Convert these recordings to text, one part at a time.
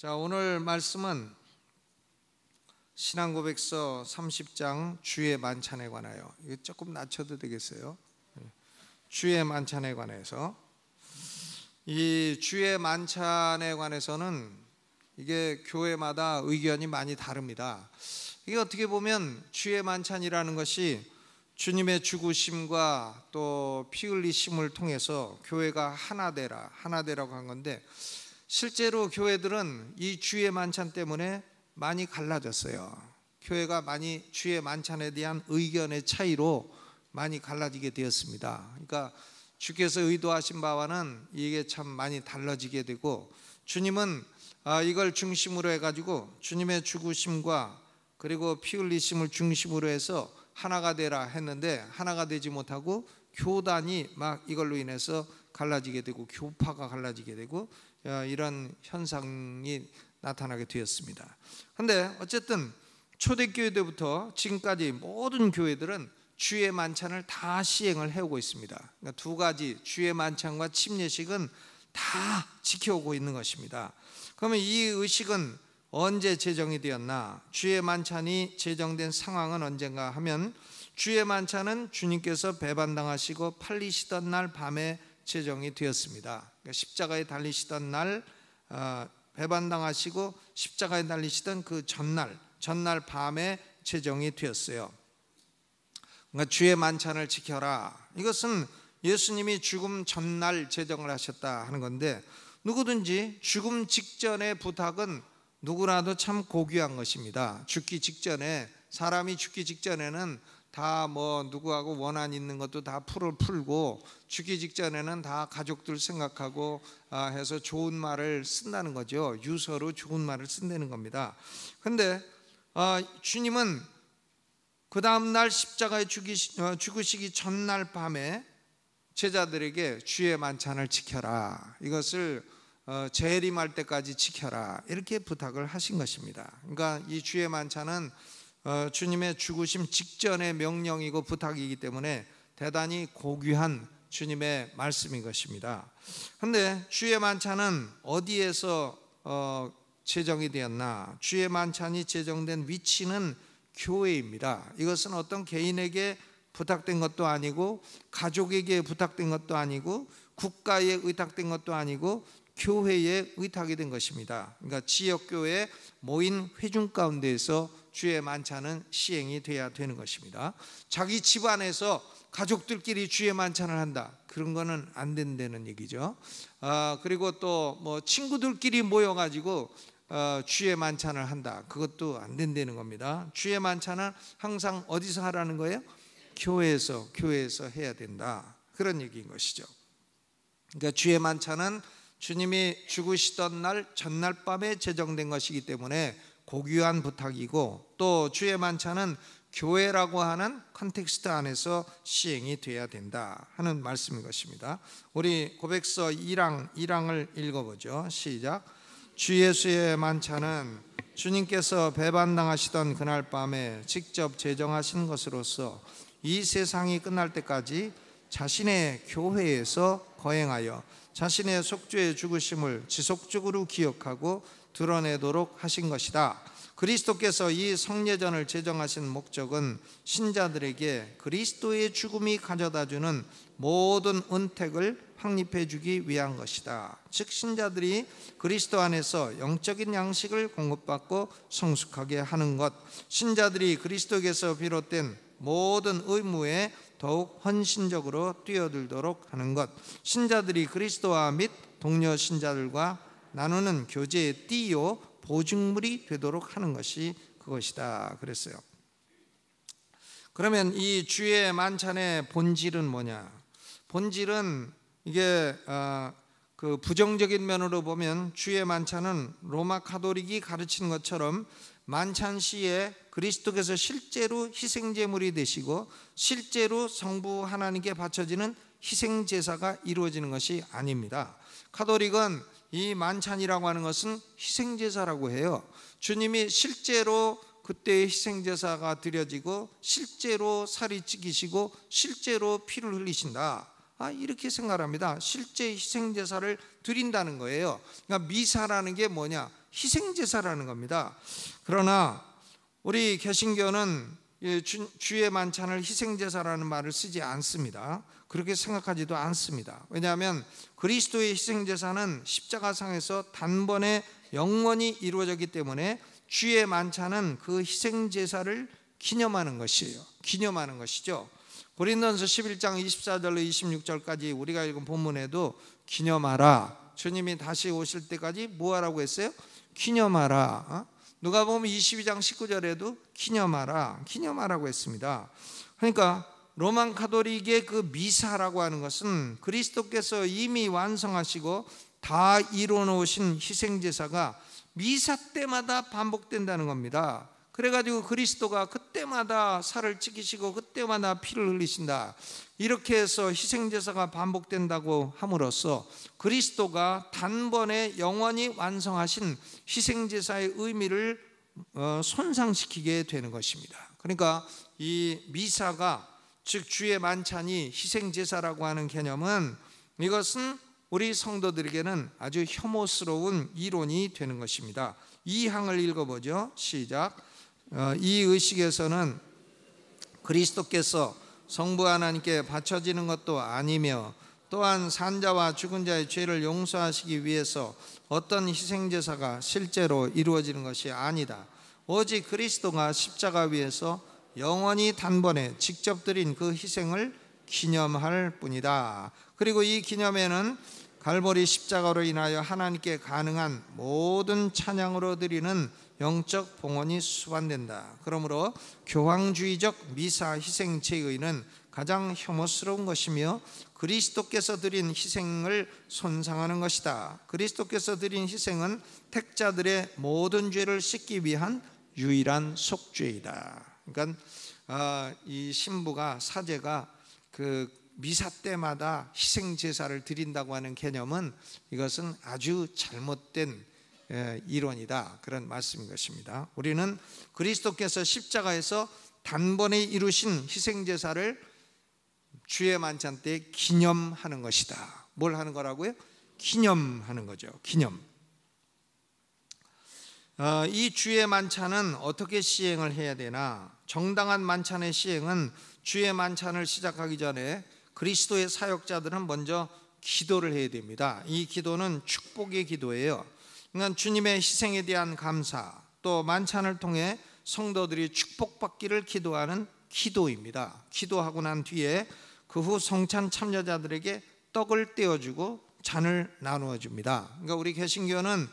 자, 오늘 말씀은 신앙고백서 30장 주의 만찬에 관하여, 이거 조금 낮춰도 되겠어요? 주의 만찬에 관해서. 이 주의 만찬에 관해서는 이게 교회마다 의견이 많이 다릅니다. 이게 어떻게 보면 주의 만찬이라는 것이 주님의 죽으심과 또 피 흘리심을 통해서 교회가 하나 되라고 한 건데, 실제로 교회들은 이 주의 만찬 때문에 많이 갈라졌어요. 교회가 많이 주의 만찬에 대한 의견의 차이로 많이 갈라지게 되었습니다. 그러니까 주께서 의도하신 바와는 이게 참 많이 달라지게 되고, 주님은 이걸 중심으로 해가지고 주님의 죽으심과 그리고 피 흘리심을 중심으로 해서 하나가 되라 했는데, 하나가 되지 못하고 교단이 막 이걸로 인해서 갈라지게 되고 교파가 갈라지게 되고 이런 현상이 나타나게 되었습니다. 그런데 어쨌든 초대교회 때부터 지금까지 모든 교회들은 주의 만찬을 다 시행을 해오고 있습니다. 그러니까 두 가지, 주의 만찬과 침례식은 다 지켜오고 있는 것입니다. 그러면 이 의식은 언제 제정이 되었나? 주의 만찬이 제정된 상황은 언젠가 하면, 주의 만찬은 주님께서 배반당하시고 팔리시던 날 밤에 제정이 되었습니다. 그러니까 십자가에 달리시던 날, 배반당하시고 십자가에 달리시던 그 전날 밤에 제정이 되었어요. 그러니까 주의 만찬을 지켜라, 이것은 예수님이 죽음 전날 제정을 하셨다 하는 건데, 누구든지 죽음 직전의 부탁은 누구라도 참 고귀한 것입니다. 죽기 직전에, 사람이 죽기 직전에는 다 누구하고 원한 있는 것도 다 풀고, 죽기 직전에는 다 가족들 생각하고 해서 좋은 말을 쓴다는 거죠. 유서로 좋은 말을 쓴다는 겁니다. 그런데 주님은 그 다음날 십자가에 죽으시기 전날 밤에 제자들에게 주의 만찬을 지켜라, 이것을 재림할 때까지 지켜라, 이렇게 부탁을 하신 것입니다. 그러니까 이 주의 만찬은 주님의 죽으심 직전의 명령이고 부탁이기 때문에 대단히 고귀한 주님의 말씀인 것입니다. 그런데 주의 만찬은 어디에서 제정이 되었나? 주의 만찬이 제정된 위치는 교회입니다. 이것은 어떤 개인에게 부탁된 것도 아니고, 가족에게 부탁된 것도 아니고, 국가에 의탁된 것도 아니고, 교회에 의탁이 된 것입니다. 그러니까 지역교회 모인 회중 가운데에서 주의 만찬은 시행이 돼야 되는 것입니다. 자기 집안에서 가족들끼리 주의 만찬을 한다, 그런 거는 안 된다는 얘기죠. 그리고 또 친구들끼리 모여가지고 주의 만찬을 한다, 그것도 안 된다는 겁니다. 주의 만찬은 항상 어디서 하라는 거예요? 교회에서 해야 된다, 그런 얘기인 것이죠. 그러니까 주의 만찬은 주님이 죽으시던 날 전날 밤에 제정된 것이기 때문에 고귀한 부탁이고, 또 주의 만찬은 교회라고 하는 컨텍스트 안에서 시행이 돼야 된다 하는 말씀인 것입니다. 우리 고백서 1장을 읽어보죠. 시작. 주 예수의 만찬은 주님께서 배반당하시던 그날 밤에 직접 제정하신 것으로서 이 세상이 끝날 때까지 자신의 교회에서 거행하여 자신의 속죄의 죽으심을 지속적으로 기억하고 드러내도록 하신 것이다. 그리스도께서 이 성례전을 제정하신 목적은 신자들에게 그리스도의 죽음이 가져다주는 모든 은택을 확립해 주기 위한 것이다. 즉 신자들이 그리스도 안에서 영적인 양식을 공급받고 성숙하게 하는 것, 신자들이 그리스도께서 비롯된 모든 의무에 더욱 헌신적으로 뛰어들도록 하는 것, 신자들이 그리스도와 및 동료 신자들과 나누는 교제의 띠요 보증물이 되도록 하는 것이 그것이다 그랬어요. 그러면 이 주의 만찬의 본질은 뭐냐? 본질은 이게 그 부정적인 면으로 보면 주의 만찬은 로마 가톨릭이 가르치는 것처럼 만찬 시에 그리스도께서 실제로 희생제물이 되시고 실제로 성부 하나님께 바쳐지는 희생제사가 이루어지는 것이 아닙니다. 가톨릭은 이 만찬이라고 하는 것은 희생제사라고 해요. 주님이 실제로 그때의 희생제사가 드려지고 실제로 살이 찢기시고 실제로 피를 흘리신다, 이렇게 생각합니다. 실제 희생제사를 드린다는 거예요. 그러니까 미사라는 게 뭐냐? 희생제사라는 겁니다. 그러나 우리 개신교는 주의 만찬을 희생제사라는 말을 쓰지 않습니다. 그렇게 생각하지도 않습니다. 왜냐하면 그리스도의 희생제사는 십자가상에서 단번에 영원히 이루어졌기 때문에 주의 만찬은 그 희생제사를 기념하는 것이에요. 기념하는 것이죠. 고린도전서 11장 24절로 26절까지 우리가 읽은 본문에도 기념하라, 주님이 다시 오실 때까지 뭐 하라고 했어요? 기념하라. 누가복음 22장 19절에도 기념하라고 했습니다. 그러니까 로만 가톨릭의 그 미사라고 하는 것은 그리스도께서 이미 완성하시고 다 이루어 놓으신 희생제사가 미사 때마다 반복된다는 겁니다. 그래가지고 그리스도가 그때마다 살을 찢기시고 그때마다 피를 흘리신다, 이렇게 해서 희생제사가 반복된다고 함으로써 그리스도가 단번에 영원히 완성하신 희생제사의 의미를 손상시키게 되는 것입니다. 그러니까 이 미사가, 즉 주의 만찬이 희생제사라고 하는 개념은, 이것은 우리 성도들에게는 아주 혐오스러운 이론이 되는 것입니다. 이 항을 읽어보죠. 시작. 이 의식에서는 그리스도께서 성부 하나님께 바쳐지는 것도 아니며 또한 산자와 죽은 자의 죄를 용서하시기 위해서 어떤 희생제사가 실제로 이루어지는 것이 아니다. 오직 그리스도가 십자가 위에서 영원히 단번에 직접 드린 그 희생을 기념할 뿐이다. 그리고 이 기념에는 갈보리 십자가로 인하여 하나님께 가능한 모든 찬양으로 드리는 영적 봉헌이 수반된다. 그러므로 교황주의적 미사 희생 제의는 가장 혐오스러운 것이며 그리스도께서 드린 희생을 손상하는 것이다. 그리스도께서 드린 희생은 택자들의 모든 죄를 씻기 위한 유일한 속죄이다. 그러니까 이 신부가, 사제가 그 미사 때마다 희생 제사를 드린다고 하는 개념은, 이것은 아주 잘못된 이론이다, 그런 말씀인 것입니다. 우리는 그리스도께서 십자가에서 단번에 이루신 희생 제사를 주의 만찬 때 기념하는 것이다. 뭘 하는 거라고요? 기념하는 거죠. 기념. 이 주의 만찬은 어떻게 시행을 해야 되나? 정당한 만찬의 시행은 주의 만찬을 시작하기 전에 그리스도의 사역자들은 먼저 기도를 해야 됩니다. 이 기도는 축복의 기도예요. 그러니까 주님의 희생에 대한 감사, 또 만찬을 통해 성도들이 축복받기를 기도하는 기도입니다. 기도하고 난 뒤에 그 후 성찬 참여자들에게 떡을 떼어주고 잔을 나누어 줍니다. 그러니까 우리 개신교는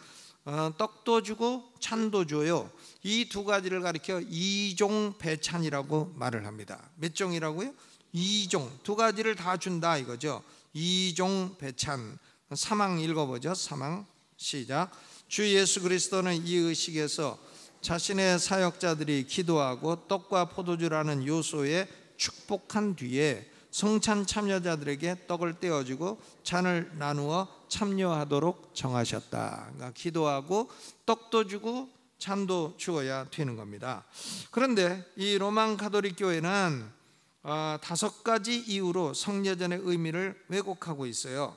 떡도 주고 찬도 줘요. 이 두 가지를 가리켜 이종 배찬이라고 말을 합니다. 몇 종이라고요? 이종, 두 가지를 다 준다 이거죠. 이종 배찬. 사망 읽어보죠. 사망 시작. 주 예수 그리스도는 이 의식에서 자신의 사역자들이 기도하고 떡과 포도주라는 요소에 축복한 뒤에 성찬 참여자들에게 떡을 떼어주고 잔을 나누어 참여하도록 정하셨다. 그러니까 기도하고 떡도 주고 잔도 주어야 되는 겁니다. 그런데 이 로만 가톨릭 교회는 5가지 이유로 성례전의 의미를 왜곡하고 있어요.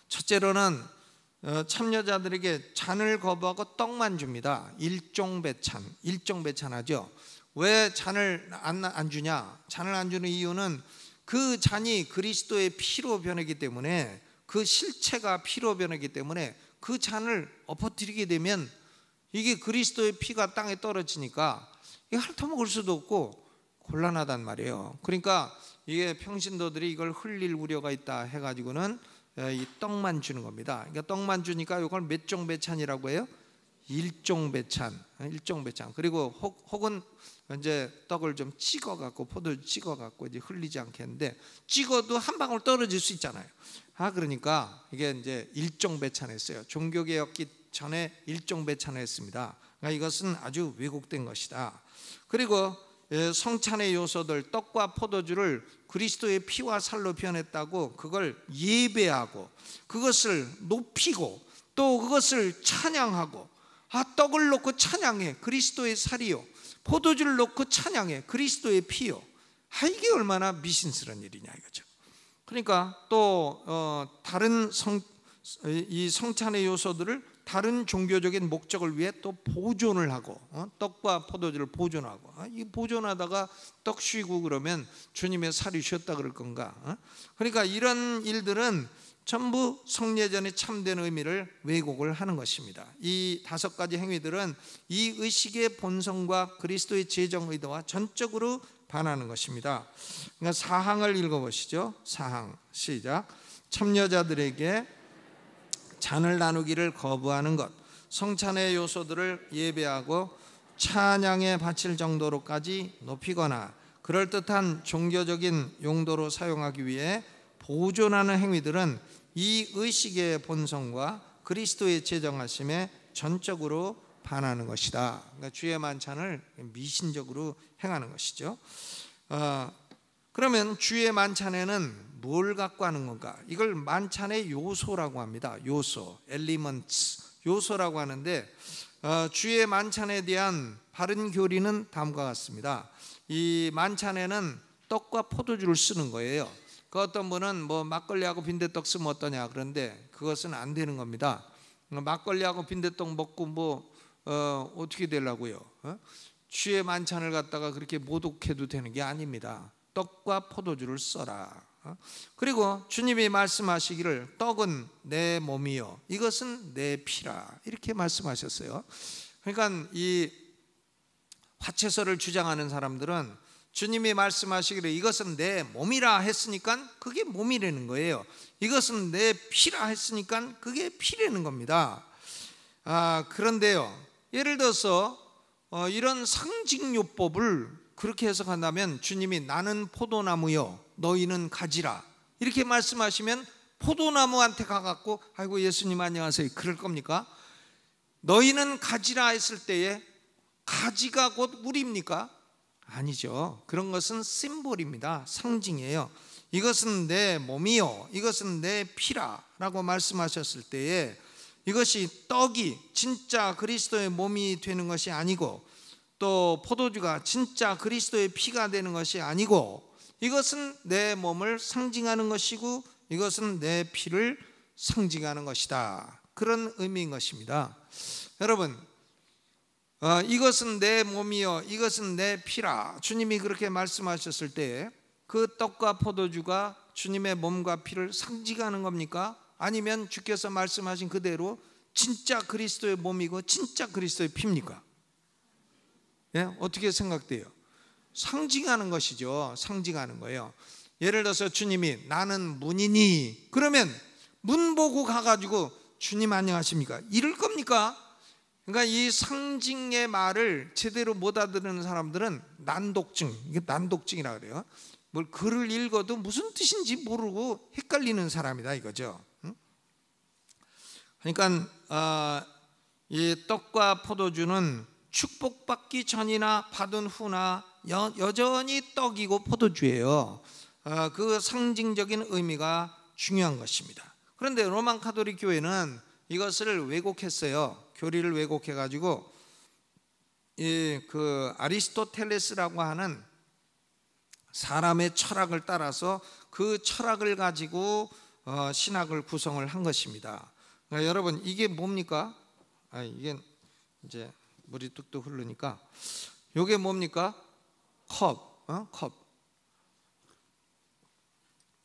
첫째로는 참여자들에게 잔을 거부하고 떡만 줍니다. 일종 배찬하죠. 왜 잔을 안 주냐? 잔을 안 주는 이유는 그 잔이 그리스도의 피로 변하기 때문에, 그 실체가 피로 변하기 때문에 그 잔을 엎어뜨리게 되면 이게 그리스도의 피가 땅에 떨어지니까 이게 핥아먹을 수도 없고 곤란하단 말이에요. 그러니까 이게 평신도들이 이걸 흘릴 우려가 있다 해가지고는 이 떡만 주는 겁니다. 그러니까 떡만 주니까 이걸 몇 종 배찬이라고 해요? 일종 배찬. 그리고 혹은 이제 떡을 좀 찍어갖고, 포도주 찍어갖고 이제 흘리지 않게 했는데, 찍어도 한 방울 떨어질 수 있잖아요. 그러니까 이게 이제 일종 배찬했어요. 종교개혁기 전에 일종 배찬했습니다. 그러니까 이것은 아주 왜곡된 것이다. 그리고 성찬의 요소들, 떡과 포도주를 그리스도의 피와 살로 변했다고 그걸 예배하고 그것을 높이고 또 그것을 찬양하고, 떡을 놓고 찬양해 그리스도의 살이요, 포도주를 놓고 찬양해 그리스도의 피요. 이게 얼마나 미신스러운 일이냐 이거죠. 그러니까 또 다른 이 성찬의 요소들을 다른 종교적인 목적을 위해 또 보존을 하고, 떡과 포도주를 보존하고, 이 보존하다가 떡 쉬고 그러면 주님의 살이 쉬었다 그럴 건가? 그러니까 이런 일들은 전부 성례전의 참된 의미를 왜곡을 하는 것입니다. 이 5가지 행위들은 이 의식의 본성과 그리스도의 제정 의도와 전적으로 반하는 것입니다. 그러니까 사항을 읽어보시죠. 사항 시작. 참여자들에게 잔을 나누기를 거부하는 것, 성찬의 요소들을 예배하고 찬양에 바칠 정도로까지 높이거나 그럴듯한 종교적인 용도로 사용하기 위해 보존하는 행위들은 이 의식의 본성과 그리스도의 제정하심에 전적으로 반하는 것이다. 그러니까 주의 만찬을 미신적으로 행하는 것이죠. 그러면 주의 만찬에는 뭘 갖고 하는 건가? 이걸 만찬의 요소라고 합니다. 요소, 엘리먼츠, 요소라고 하는데 주의 만찬에 대한 바른 교리는 다음과 같습니다. 이 만찬에는 떡과 포도주를 쓰는 거예요. 그 어떤 분은 뭐 막걸리하고 빈대떡 쓰면 어떠냐 그런데 그것은 안 되는 겁니다. 막걸리하고 빈대떡 먹고 뭐 어떻게 되려고요? 주의 만찬을 갖다가 그렇게 모독해도 되는 게 아닙니다. 떡과 포도주를 써라. 그리고 주님이 말씀하시기를 떡은 내 몸이요 이것은 내 피라 이렇게 말씀하셨어요. 그러니까 이 화채설을 주장하는 사람들은 주님이 말씀하시기를 이것은 내 몸이라 했으니까 그게 몸이라는 거예요. 이것은 내 피라 했으니까 그게 피라는 겁니다. 그런데요, 예를 들어서 이런 상징요법을 그렇게 해석한다면 주님이 나는 포도나무요 너희는 가지라 이렇게 말씀하시면 포도나무한테 가갖고 아이고 예수님 안녕하세요 그럴 겁니까? 너희는 가지라 했을 때에 가지가 곧 우리입니까? 아니죠. 그런 것은 심볼입니다. 상징이에요. 이것은 내 몸이요 이것은 내 피라 라고 말씀하셨을 때에 이것이 떡이 진짜 그리스도의 몸이 되는 것이 아니고 또 포도주가 진짜 그리스도의 피가 되는 것이 아니고 이것은 내 몸을 상징하는 것이고 이것은 내 피를 상징하는 것이다. 그런 의미인 것입니다. 여러분, 이것은 내 몸이요 이것은 내 피라 주님이 그렇게 말씀하셨을 때 그 떡과 포도주가 주님의 몸과 피를 상징하는 겁니까? 아니면 주께서 말씀하신 그대로 진짜 그리스도의 몸이고 진짜 그리스도의 피입니까? 예? 어떻게 생각돼요? 상징하는 것이죠. 상징하는 거예요. 예를 들어서 주님이 나는 문이니 그러면 문 보고 가가지고 주님 안녕하십니까? 이럴 겁니까? 그러니까 이 상징의 말을 제대로 못 알아듣는 사람들은 난독증, 이게 난독증이라 그래요. 뭘 글을 읽어도 무슨 뜻인지 모르고 헷갈리는 사람이다 이거죠. 그러니까 이 떡과 포도주는 축복받기 전이나 받은 후나 여전히 떡이고 포도주예요. 그 상징적인 의미가 중요한 것입니다. 그런데 로마 가톨릭 교회는 이것을 왜곡했어요. 교리를 왜곡해 가지고 그 아리스토텔레스라고 하는 사람의 철학을 따라서 그 철학을 가지고 신학을 구성을 한 것입니다. 그러니까 여러분 이게 뭡니까? 이게 이제 물이 뚝뚝 흐르니까 이게 뭡니까? 컵, 컵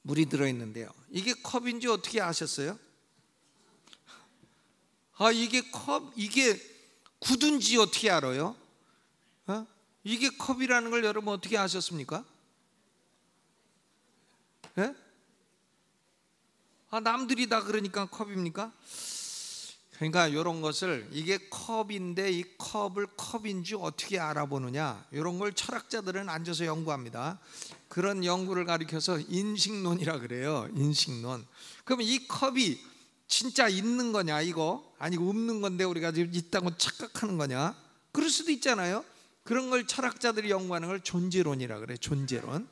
물이 들어있는데요. 이게 컵인지 어떻게 아셨어요? 이게 컵, 이게 굳은지 어떻게 알아요? 이게 컵이라는 걸 여러분 어떻게 아셨습니까? 예? 남들이 다 그러니까 컵입니까? 그러니까 이런 것을 이게 컵인데 이 컵을 컵인 줄 어떻게 알아보느냐 이런 걸 철학자들은 앉아서 연구합니다. 그런 연구를 가리켜서 인식론이라 그래요. 인식론. 그럼 이 컵이 진짜 있는 거냐 이거 아니고 없는 건데 우리가 지금 있다고 착각하는 거냐 그럴 수도 있잖아요. 그런 걸 철학자들이 연구하는 걸 존재론이라 그래. 존재론.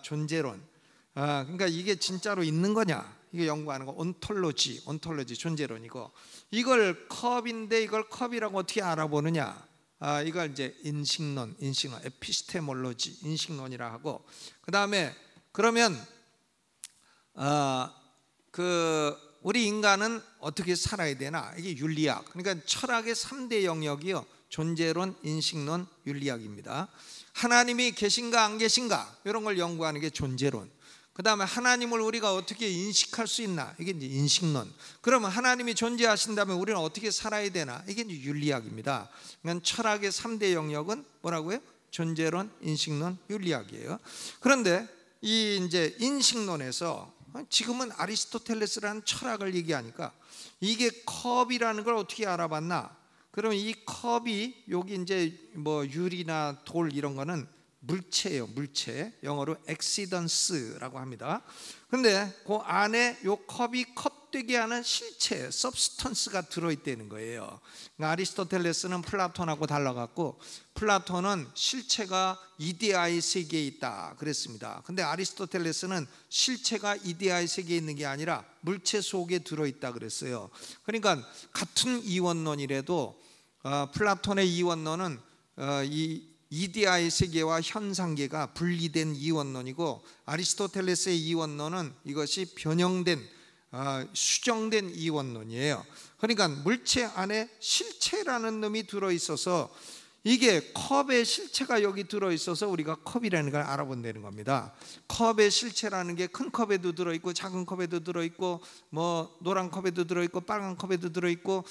존재론. 그러니까 이게 진짜로 있는 거냐 이게 연구하는 거 온톨로지 존재론이고 이걸 컵인데 이걸 컵이라고 어떻게 알아보느냐 이걸 이제 인식론 에피스테몰로지 인식론이라 하고 그 다음에 그러면 그 우리 인간은 어떻게 살아야 되나? 이게 윤리학, 그러니까 철학의 3대 영역이요, 존재론, 인식론, 윤리학입니다. 하나님이 계신가 안 계신가 이런 걸 연구하는 게 존재론. 그 다음에 하나님을 우리가 어떻게 인식할 수 있나, 이게 이제 인식론. 그러면 하나님이 존재하신다면 우리는 어떻게 살아야 되나, 이게 이제 윤리학입니다. 그러니까 철학의 3대 영역은 뭐라고요? 존재론, 인식론, 윤리학이에요. 그런데 이 이제 인식론에서 지금은 아리스토텔레스라는 철학을 얘기하니까 이게 컵이라는 걸 어떻게 알아봤나? 그러면 이 컵이 여기 이제 뭐 유리나 돌 이런 거는 물체예요, 물체. 영어로 excidence라고 합니다. 근데 그 안에 요 컵이 컵되게 하는 실체, substance가 들어있다는 거예요. 그러니까 아리스토텔레스는 플라톤하고 달라갖고, 플라톤은 실체가 이데아의 세계에 있다 그랬습니다. 근데 아리스토텔레스는 실체가 이데아의 세계에 있는 게 아니라 물체 속에 들어있다 그랬어요. 그러니까 같은 이원론이라도 플라톤의 이원론은 이 이데아의 세계와 현상계가 분리된 이원론이고, 아리스토텔레스의 이원론은 이것이 변형된 수정된 이원론이에요. 그러니까 물체 안에 실체라는 놈이 들어있어서, 이게 컵의 실체가 여기 들어있어서 우리가 컵이라는 걸 알아본다는 겁니다. 컵의 실체라는 게 큰 컵에도 들어있고 작은 컵에도 들어있고 뭐 노란 컵에도 들어있고 빨간 컵에도 들어있고,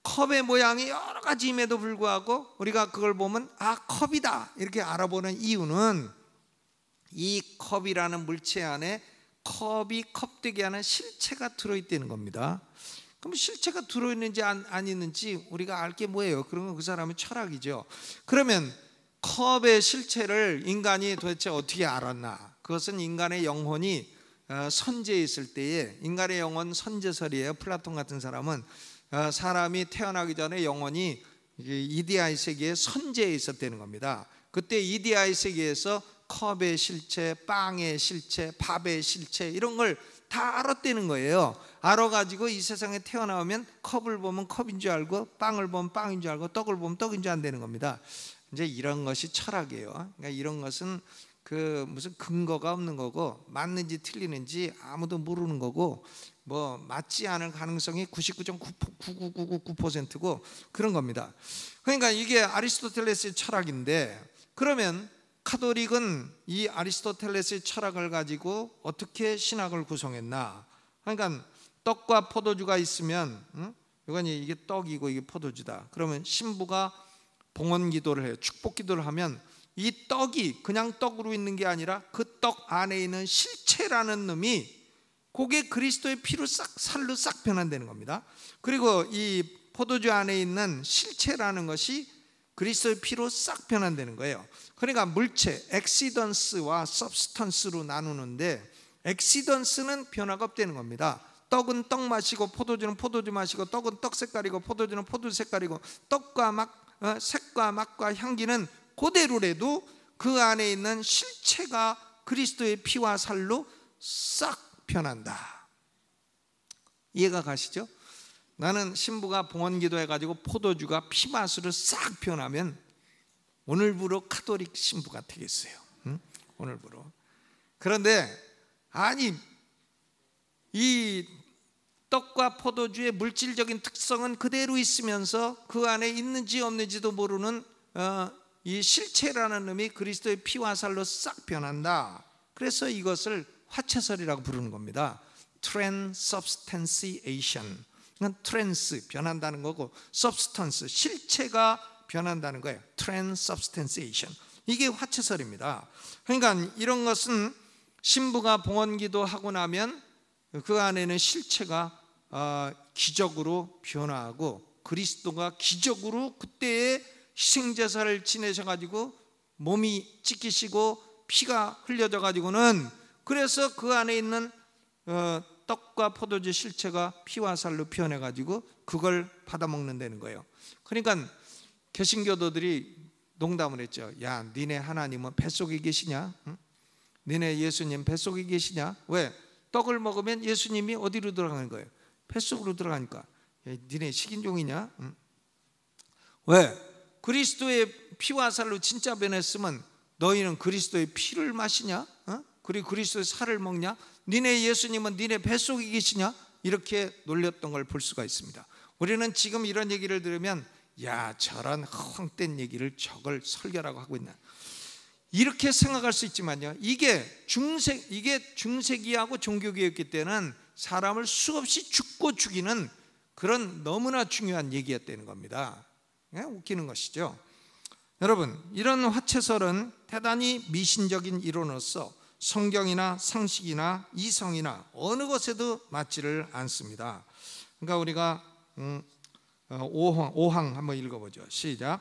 컵의 모양이 여러 가지임에도 불구하고 우리가 그걸 보면 컵이다 이렇게 알아보는 이유는, 이 컵이라는 물체 안에 컵이 컵되게 하는 실체가 들어있다는 겁니다. 그럼 실체가 들어있는지 안 있는지 우리가 알 게 뭐예요? 그러면 그 사람은 철학이죠. 그러면 컵의 실체를 인간이 도대체 어떻게 알았나? 그것은 인간의 영혼이 선재에 있을 때에, 인간의 영혼 선재설이에요. 플라톤 같은 사람은 사람이 태어나기 전에 영혼이 이데아의 세계에 선재에 있었다는 겁니다. 그때 이데아의 세계에서 컵의 실체, 빵의 실체, 밥의 실체 이런 걸 다 알았다는 거예요. 알아가지고 이 세상에 태어나오면 컵을 보면 컵인 줄 알고, 빵을 보면 빵인 줄 알고, 떡을 보면 떡인 줄 안다는 겁니다. 이제 이런 것이 철학이에요. 그러니까 이런 것은 무슨 근거가 없는 거고, 맞는지 틀리는지 아무도 모르는 거고, 뭐 맞지 않을 가능성이 99.99999%고 그런 겁니다. 그러니까 이게 아리스토텔레스의 철학인데, 그러면 카톨릭은 이 아리스토텔레스의 철학을 가지고 어떻게 신학을 구성했나? 그러니까 떡과 포도주가 있으면, 이건 이게 떡이고 이게 포도주다. 그러면 신부가 봉헌 기도를 해요. 축복 기도를 하면 이 떡이 그냥 떡으로 있는 게 아니라 그 떡 안에 있는 실체라는 놈이 그게 그리스도의 피로 살로 싹 변한다는 겁니다. 그리고 이 포도주 안에 있는 실체라는 것이 그리스도의 피로 싹 변한다는 거예요. 그러니까 물체, 엑시던스와 서브스턴스로 나누는데, 엑시던스는 변화가 없다는 겁니다. 떡은 떡 맛이고 포도주는 포도주 맛이고, 떡은 떡 색깔이고 포도주는 포도주 색깔이고, 떡과 색과 맛과 향기는 그대로라도 그 안에 있는 실체가 그리스도의 피와 살로 싹 변한다. 이해가 가시죠? 나는 신부가 봉헌 기도해가지고 포도주가 피 맛으로 싹 변하면 오늘부로 카톨릭 신부가 되겠어요. 오늘부로. 그런데 아니, 이 떡과 포도주의 물질적인 특성은 그대로 있으면서 그 안에 있는지 없는지도 모르는 이 실체라는 놈이 그리스도의 피와 살로 싹 변한다. 그래서 이것을 화채설이라고 부르는 겁니다. transubstantiation. 트랜스 변한다는 거고, substance 실체가 변한다는 거예요. transubstantiation. 이게 화채설입니다. 그러니까 이런 것은 신부가 봉헌기도 하고 나면 그 안에는 실체가 기적으로 변화하고, 그리스도가 기적으로 그때의 희생제사를 지내셔가지고 몸이 찢기시고 피가 흘려져 가지고는, 그래서 그 안에 있는 떡과 포도주 실체가 피와 살로 변해 가지고 그걸 받아먹는다는 거예요. 그러니까 개신교도들이 농담을 했죠. 야, 니네 하나님은 뱃속에 계시냐? 응? 니네 예수님 뱃속에 계시냐? 왜? 떡을 먹으면 예수님이 어디로 들어가는 거예요? 뱃속으로 들어가니까. 야, 니네 식인종이냐? 응? 왜? 그리스도의 피와 살로 진짜 변했으면 너희는 그리스도의 피를 마시냐? 어? 그리고 그리스도의 살을 먹냐? 니네 예수님은 니네 뱃속에 계시냐? 이렇게 놀렸던 걸 볼 수가 있습니다. 우리는 지금 이런 얘기를 들으면 야, 저런 헛된 얘기를 저걸 설교라고 하고 있나, 이렇게 생각할 수 있지만요, 이게 중세기하고 종교개혁기 때는 사람을 수없이 죽고 죽이는 그런 너무나 중요한 얘기였다는 겁니다. 웃기는 것이죠. 여러분, 이런 화채설은 대단히 미신적인 이론으로서 성경이나 상식이나 이성이나 어느 것에도 맞지를 않습니다. 그러니까 우리가 5항 한번 읽어보죠. 시작.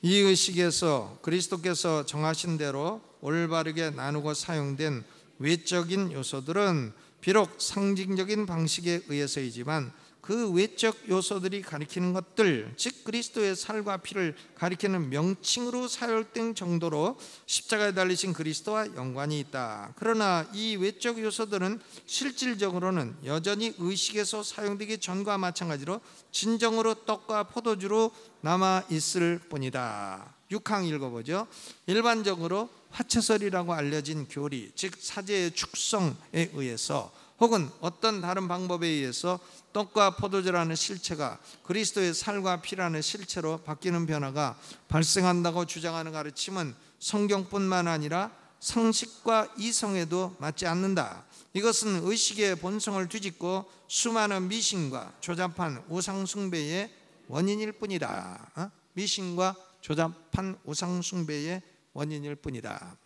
이 의식에서 그리스도께서 정하신 대로 올바르게 나누고 사용된 외적인 요소들은 비록 상징적인 방식에 의해서이지만 그 외적 요소들이 가리키는 것들, 즉 그리스도의 살과 피를 가리키는 명칭으로 사용된 정도로 십자가에 달리신 그리스도와 연관이 있다. 그러나 이 외적 요소들은 실질적으로는 여전히 의식에서 사용되기 전과 마찬가지로 진정으로 떡과 포도주로 남아 있을 뿐이다. 6항 읽어보죠. 일반적으로 화채설이라고 알려진 교리, 즉 사제의 축성에 의해서 혹은 어떤 다른 방법에 의해서 떡과 포도주라는 실체가 그리스도의 살과 피라는 실체로 바뀌는 변화가 발생한다고 주장하는 가르침은 성경뿐만 아니라 상식과 이성에도 맞지 않는다. 이것은 의식의 본성을 뒤집고 수많은 미신과 조잡한 우상숭배의 원인일 뿐이다. 미신과 조잡한 우상숭배의 원인일 뿐이다.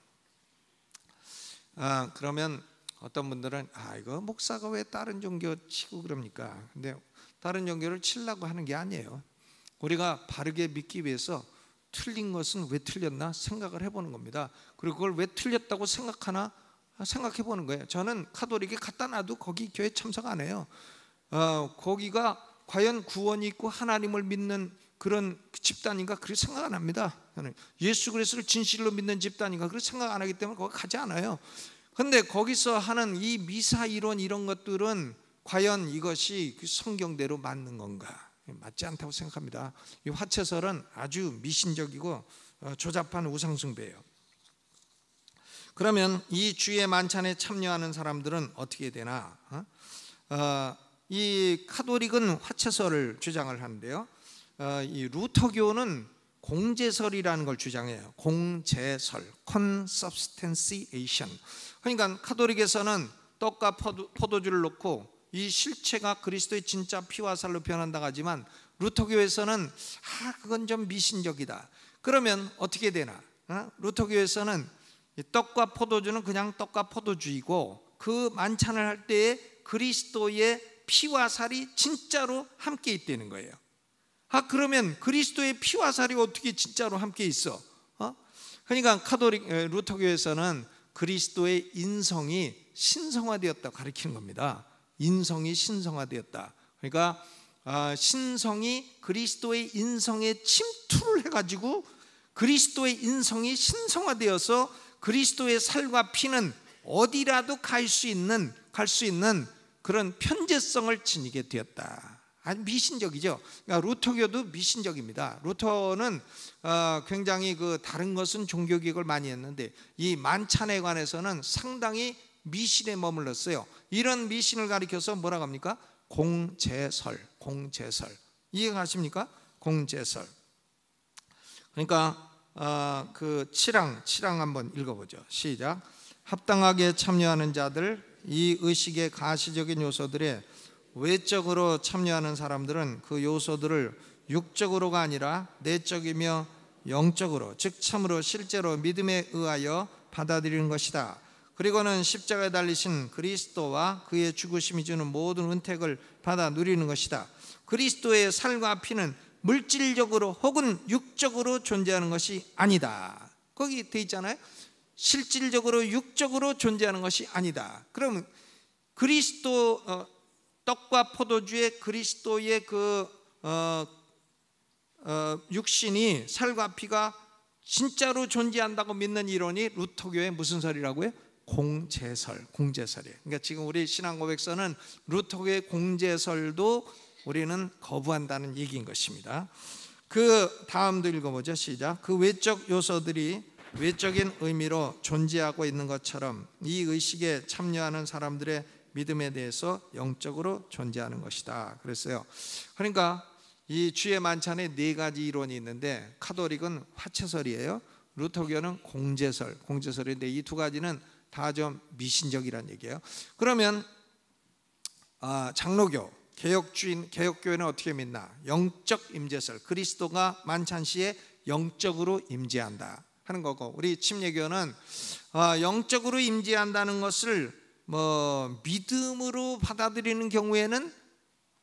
그러면 어떤 분들은 이거 목사가 왜 다른 종교 치고 그럽니까? 근데 다른 종교를 치려고 하는 게 아니에요. 우리가 바르게 믿기 위해서 틀린 것은 왜 틀렸나 생각을 해보는 겁니다. 그리고 그걸 왜 틀렸다고 생각하나 생각해 보는 거예요. 저는 카톨릭에 갖다 놔도 거기 교회 참석 안 해요. 거기가 과연 구원이 있고 하나님을 믿는 그런 집단인가 그렇게 생각 안 합니다. 저는 예수 그리스도를 진실로 믿는 집단인가 그렇게 생각 안 하기 때문에 거기 가지 않아요. 그런데 거기서 하는 이 미사 이론 이런 것들은 과연 이것이 성경대로 맞는 건가? 맞지 않다고 생각합니다. 이 화채설은 아주 미신적이고 조잡한 우상숭배예요. 그러면 이 주의 만찬에 참여하는 사람들은 어떻게 되나? 이 카톨릭은 화채설을 주장을 하는데요, 이 루터교는 공제설이라는 걸 주장해요. 공제설, consubstantiation. 그러니까 카톨릭에서는 떡과 포도주를 놓고 이 실체가 그리스도의 진짜 피와 살로 변한다고 하지만 루터교에서는 그건 좀 미신적이다. 그러면 어떻게 되나? 루터교에서는 떡과 포도주는 그냥 떡과 포도주이고 그 만찬을 할 때에 그리스도의 피와 살이 진짜로 함께 있다는 거예요. 그러면 그리스도의 피와 살이 어떻게 진짜로 함께 있어? 그러니까 루터교에서는 그리스도의 인성이 신성화되었다고 가르치는 겁니다. 인성이 신성화되었다. 그러니까 신성이 그리스도의 인성에 침투를 해가지고 그리스도의 인성이 신성화되어서 그리스도의 살과 피는 어디라도 갈 수 있는 그런 편재성을 지니게 되었다. 아주 미신적이죠. 그러니까 루터교도 미신적입니다. 루터는 굉장히 다른 것은 종교개혁을 많이 했는데 이 만찬에 관해서는 상당히 미신에 머물렀어요. 이런 미신을 가리켜서 뭐라고 합니까? 공제설. 이해가십니까? 공제설. 그러니까 그 7항 한번 읽어보죠. 시작. 합당하게 참여하는 자들, 이 의식의 가시적인 요소들에 외적으로 참여하는 사람들은 그 요소들을 육적으로가 아니라 내적이며 영적으로, 즉 참으로 실제로 믿음에 의하여 받아들이는 것이다. 그리고는 십자가에 달리신 그리스도와 그의 죽으심이 주는 모든 은택을 받아 누리는 것이다. 그리스도의 살과 피는 물질적으로 혹은 육적으로 존재하는 것이 아니다. 거기 돼 있잖아요. 실질적으로 육적으로 존재하는 것이 아니다. 그러면 그리스도 떡과 포도주의 그리스도의 육신이 살과 피가 진짜로 존재한다고 믿는 이론이 루터교의 무슨 설이라고요? 공제설이에요. 그러니까 지금 우리 신앙고백서는 루터교의 공제설도 우리는 거부한다는 얘기인 것입니다. 그 다음도 읽어보죠. 시작. 그 외적 요소들이 외적인 의미로 존재하고 있는 것처럼 이 의식에 참여하는 사람들의 믿음에 대해서 영적으로 존재하는 것이다 그랬어요. 그러니까 이 주의 만찬에 네 가지 이론이 있는데, 카톨릭은 화채설이에요. 루터교는 공제설인데 이 두 가지는 다 좀 미신적이란 얘기예요. 그러면 장로교, 개혁교회는 어떻게 믿나? 영적 임재설, 그리스도가 만찬 시에 영적으로 임재한다 하는 거고, 우리 침례교는 영적으로 임재한다는 것을 믿음으로 받아들이는 경우에는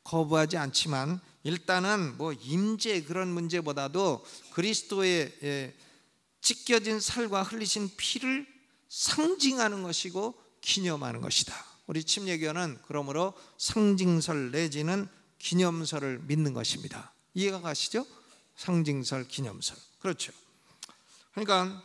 거부하지 않지만, 일단은 임재 그런 문제보다도 그리스도의 찢겨진 살과 흘리신 피를 상징하는 것이고 기념하는 것이다. 우리 침례교는 그러므로 상징설 내지는 기념설을 믿는 것입니다. 이해가 가시죠? 상징설, 기념설. 그렇죠. 그러니까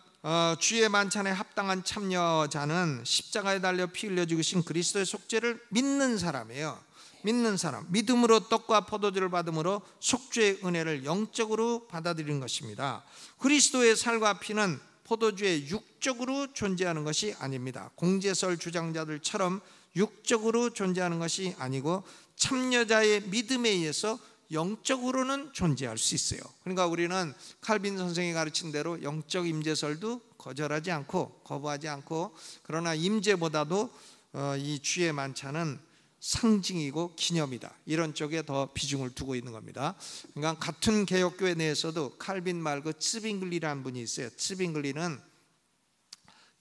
주의 만찬에 합당한 참여자는 십자가에 달려 피 흘려 죽으신 그리스도의 속죄를 믿는 사람이에요. 믿는 사람, 믿음으로 떡과 포도주를 받음으로 속죄의 은혜를 영적으로 받아들이는 것입니다. 그리스도의 살과 피는 포도주에 육적으로 존재하는 것이 아닙니다. 공제설 주장자들처럼 육적으로 존재하는 것이 아니고 참여자의 믿음에 의해서 영적으로는 존재할 수 있어요. 그러니까 우리는 칼빈 선생이 가르친 대로 영적 임재설도 거절하지 않고 거부하지 않고, 그러나 임재보다도 이 주의 만찬은 상징이고 기념이다, 이런 쪽에 더 비중을 두고 있는 겁니다. 그러니까 같은 개혁교회 내에서도 칼빈 말고 츠빙글리라는 분이 있어요. 츠빙글리는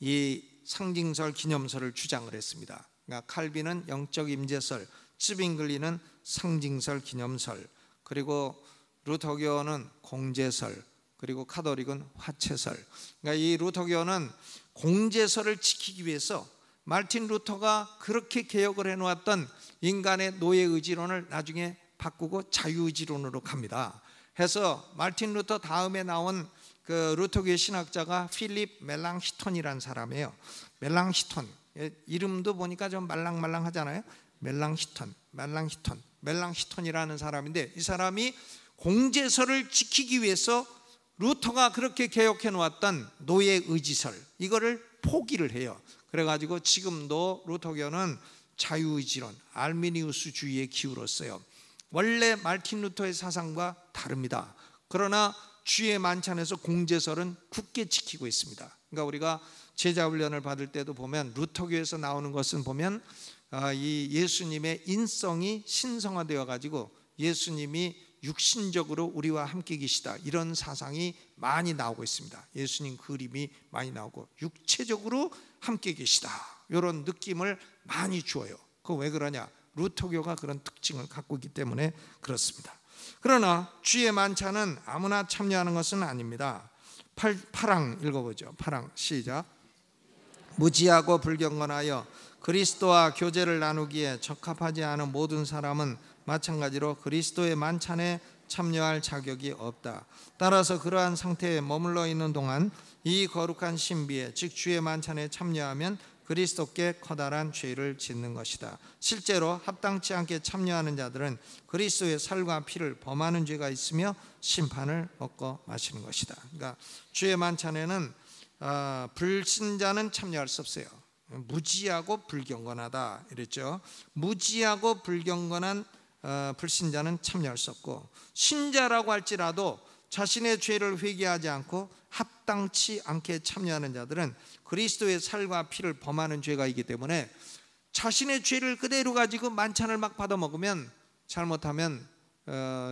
이 상징설, 기념설을 주장을 했습니다. 그러니까 칼빈은 영적 임재설, 츠빙글리는 상징설, 기념설, 그리고 루터교는 공제설, 그리고 카톨릭은 화채설. 그러니까 이 루터교는 공제설을 지키기 위해서 마르틴 루터가 그렇게 개혁을 해놓았던 인간의 노예의지론을 나중에 바꾸고 자유의지론으로 갑니다. 해서 마르틴 루터 다음에 나온 그 루터교의 신학자가 필립 멜랑히톤이라는 사람이에요. 멜랑히톤, 이름도 보니까 좀 말랑말랑하잖아요. 멜랑히톤이라는 사람인데, 이 사람이 공제설을 지키기 위해서 루터가 그렇게 개혁해 놓았던 노예의지설, 이거를 포기를 해요. 그래가지고 지금도 루터교는 자유의지론, 알미니우스주의에 기울었어요. 원래 마르틴 루터의 사상과 다릅니다. 그러나 주의 만찬에서 공제설은 굳게 지키고 있습니다. 그러니까 우리가 제자훈련을 받을 때도 보면 루터교에서 나오는 것은 보면 이 예수님의 인성이 신성화되어 가지고 예수님이 육신적으로 우리와 함께 계시다, 이런 사상이 많이 나오고 있습니다. 예수님 그림이 많이 나오고 육체적으로 함께 계시다, 이런 느낌을 많이 주어요. 그거 왜 그러냐? 루터교가 그런 특징을 갖고 있기 때문에 그렇습니다. 그러나 주의 만찬은 아무나 참여하는 것은 아닙니다. 8항 읽어보죠. 8항 시작. 무지하고 불경건하여 그리스도와 교제를 나누기에 적합하지 않은 모든 사람은 마찬가지로 그리스도의 만찬에 참여할 자격이 없다. 따라서 그러한 상태에 머물러 있는 동안 이 거룩한 신비에, 즉 주의 만찬에 참여하면 그리스도께 커다란 죄를 짓는 것이다. 실제로 합당치 않게 참여하는 자들은 그리스도의 살과 피를 범하는 죄가 있으며 심판을 먹고 마시는 것이다. 그러니까 주의 만찬에는 불신자는 참여할 수 없어요. 무지하고 불경건하다 이랬죠. 무지하고 불경건한 불신자는 참여할 수 없고, 신자라고 할지라도 자신의 죄를 회개하지 않고 합당치 않게 참여하는 자들은 그리스도의 살과 피를 범하는 죄가 있기 때문에 자신의 죄를 그대로 가지고 만찬을 막 받아 먹으면 잘못하면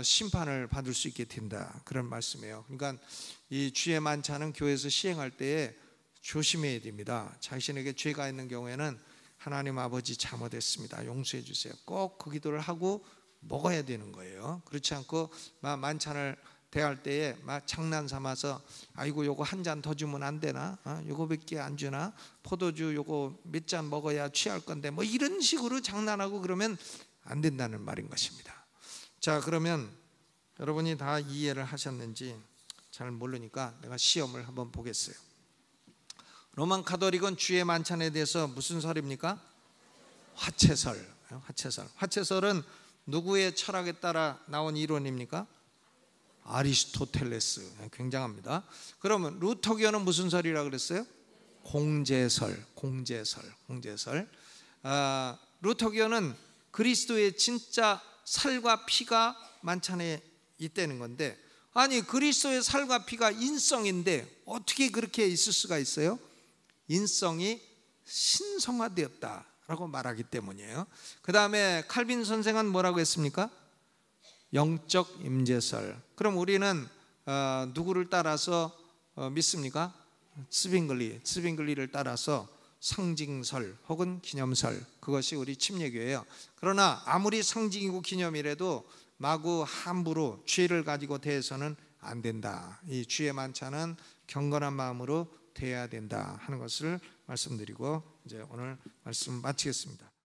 심판을 받을 수 있게 된다, 그런 말씀이에요. 그러니까 이 주의 만찬은 교회에서 시행할 때에 조심해야 됩니다. 자신에게 죄가 있는 경우에는 하나님 아버지 잘못했습니다, 용서해 주세요, 꼭 그 기도를 하고 먹어야 되는 거예요. 그렇지 않고 만찬을 대할 때에 막 장난 삼아서 아이고 요거 한 잔 더 주면 안 되나? 요거밖에 안 주나? 포도주 요거 몇 잔 먹어야 취할 건데, 뭐 이런 식으로 장난하고 그러면 안 된다는 말인 것입니다. 자, 그러면 여러분이 다 이해를 하셨는지 잘 모르니까 내가 시험을 한번 보겠어요. 로만 가톨릭은 주의 만찬에 대해서 무슨 설입니까? 화채설. 화채설은 누구의 철학에 따라 나온 이론입니까? 아리스토텔레스. 굉장합니다. 그러면 루터교는 무슨 설이라고 그랬어요? 공제설. 루터교는 그리스도의 진짜 살과 피가 만찬에 있다는 건데, 아니 그리스도의 살과 피가 인성인데 어떻게 그렇게 있을 수가 있어요? 인성이 신성화되었다라고 말하기 때문이에요. 그 다음에 칼빈 선생은 뭐라고 했습니까? 영적 임재설. 그럼 우리는 누구를 따라서 믿습니까? 스빙글리를 따라서 상징설 혹은 기념설, 그것이 우리 침례교예요. 그러나 아무리 상징이고 기념이라도 마구 함부로 죄를 가지고 대해서는 안 된다. 이 주의 만찬은 경건한 마음으로 대해야 된다 하는 것을 말씀드리고 이제 오늘 말씀 마치겠습니다.